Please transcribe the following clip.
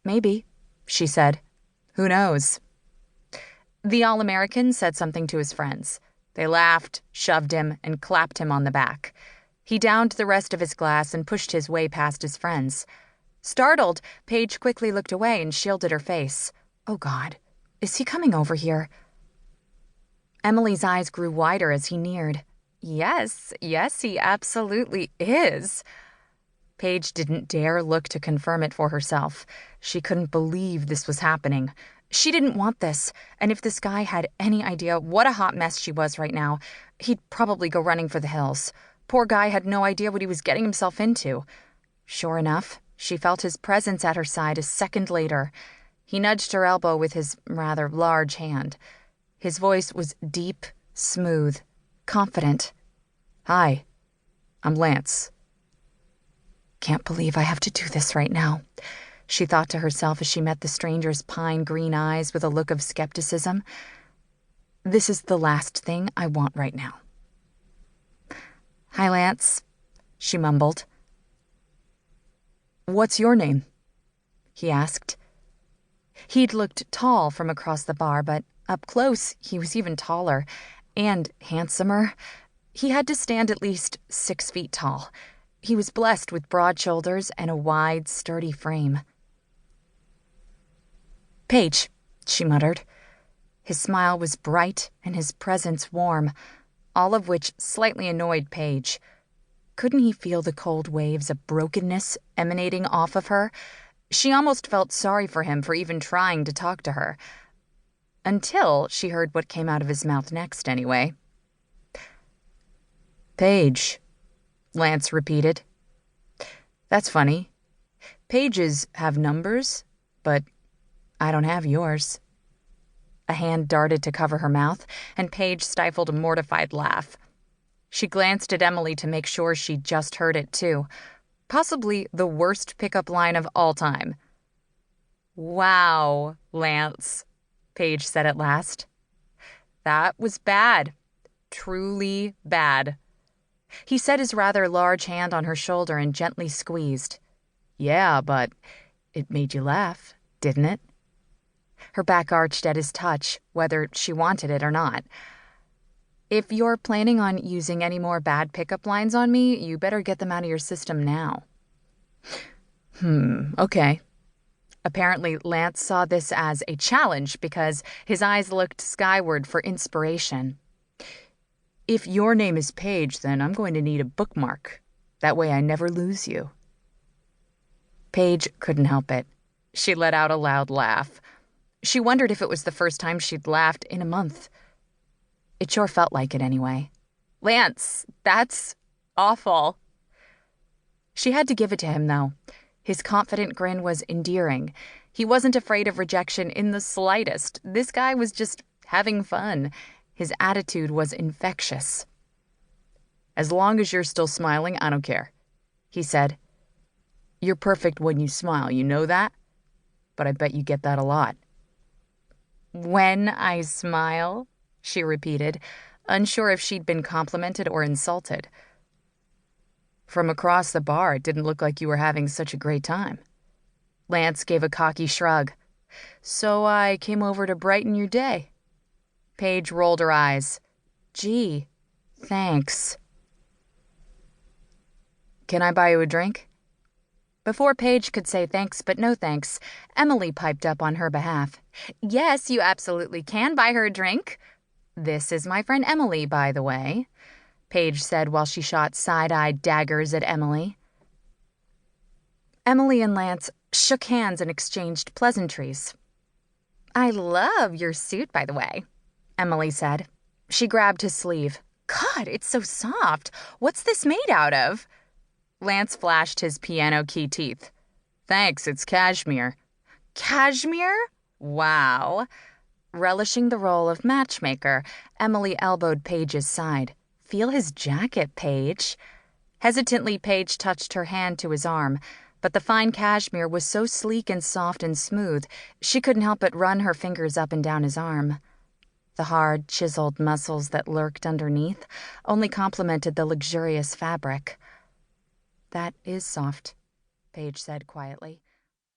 Maybe, she said. Who knows? The All-American said something to his friends. They laughed, shoved him, and clapped him on the back. He downed the rest of his glass and pushed his way past his friends. Startled, Paige quickly looked away and shielded her face. Oh, God, is he coming over here? Emily's eyes grew wider as he neared. Yes, he absolutely is. Paige didn't dare look to confirm it for herself. She couldn't believe this was happening. She didn't want this, and if this guy had any idea what a hot mess she was right now, he'd probably go running for the hills. Poor guy had no idea what he was getting himself into. Sure enough, she felt his presence at her side a second later. He nudged her elbow with his rather large hand. His voice was deep, smooth, confident. Hi, I'm Lance. Can't believe I have to do this right now, she thought to herself as she met the stranger's pine green eyes with a look of skepticism. This is the last thing I want right now. Hi, Lance, she mumbled. What's your name? He asked. He'd looked tall from across the bar, but up close he was even taller and handsomer. He had to stand at least 6 feet tall. He was blessed with broad shoulders and a wide, sturdy frame. Paige, she muttered. His smile was bright and his presence warm, all of which slightly annoyed Paige. Couldn't he feel the cold waves of brokenness emanating off of her? She almost felt sorry for him for even trying to talk to her. Until she heard what came out of his mouth next, anyway. Paige, Lance repeated. That's funny. Pages have numbers, but I don't have yours. A hand darted to cover her mouth, and Paige stifled a mortified laugh. She glanced at Emily to make sure she'd just heard it, too. Possibly the worst pickup line of all time. Wow, Lance, Paige said at last. That was bad. Truly bad. He set his rather large hand on her shoulder and gently squeezed. Yeah, but it made you laugh, didn't it? Her back arched at his touch, whether she wanted it or not. If you're planning on using any more bad pickup lines on me, you better get them out of your system now. Okay. Apparently, Lance saw this as a challenge because his eyes looked skyward for inspiration. If your name is Paige, then I'm going to need a bookmark. That way I never lose you. Paige couldn't help it. She let out a loud laugh. She wondered if it was the first time she'd laughed in a month. It sure felt like it anyway. Lance, that's awful. She had to give it to him, though. His confident grin was endearing. He wasn't afraid of rejection in the slightest. This guy was just having fun. His attitude was infectious. As long as you're still smiling, I don't care, he said. You're perfect when you smile, you know that? But I bet you get that a lot. When I smile, she repeated, unsure if she'd been complimented or insulted. From across the bar, it didn't look like you were having such a great time. Lance gave a cocky shrug. So I came over to brighten your day. Paige rolled her eyes. Gee, thanks. Can I buy you a drink? Before Paige could say thanks but no thanks, Emily piped up on her behalf. Yes, you absolutely can buy her a drink. This is my friend Emily, by the way, Paige said while she shot side-eyed daggers at Emily. Emily and Lance shook hands and exchanged pleasantries. I love your suit, by the way, Emily said. She grabbed his sleeve. God, it's so soft. What's this made out of? Lance flashed his piano key teeth. Thanks, it's cashmere. Cashmere? Wow. Relishing the role of matchmaker, Emily elbowed Paige's side. Feel his jacket, Paige. Hesitantly, Paige touched her hand to his arm, but the fine cashmere was so sleek and soft and smooth, she couldn't help but run her fingers up and down his arm. The hard, chiseled muscles that lurked underneath only complemented the luxurious fabric. That is soft, Paige said quietly.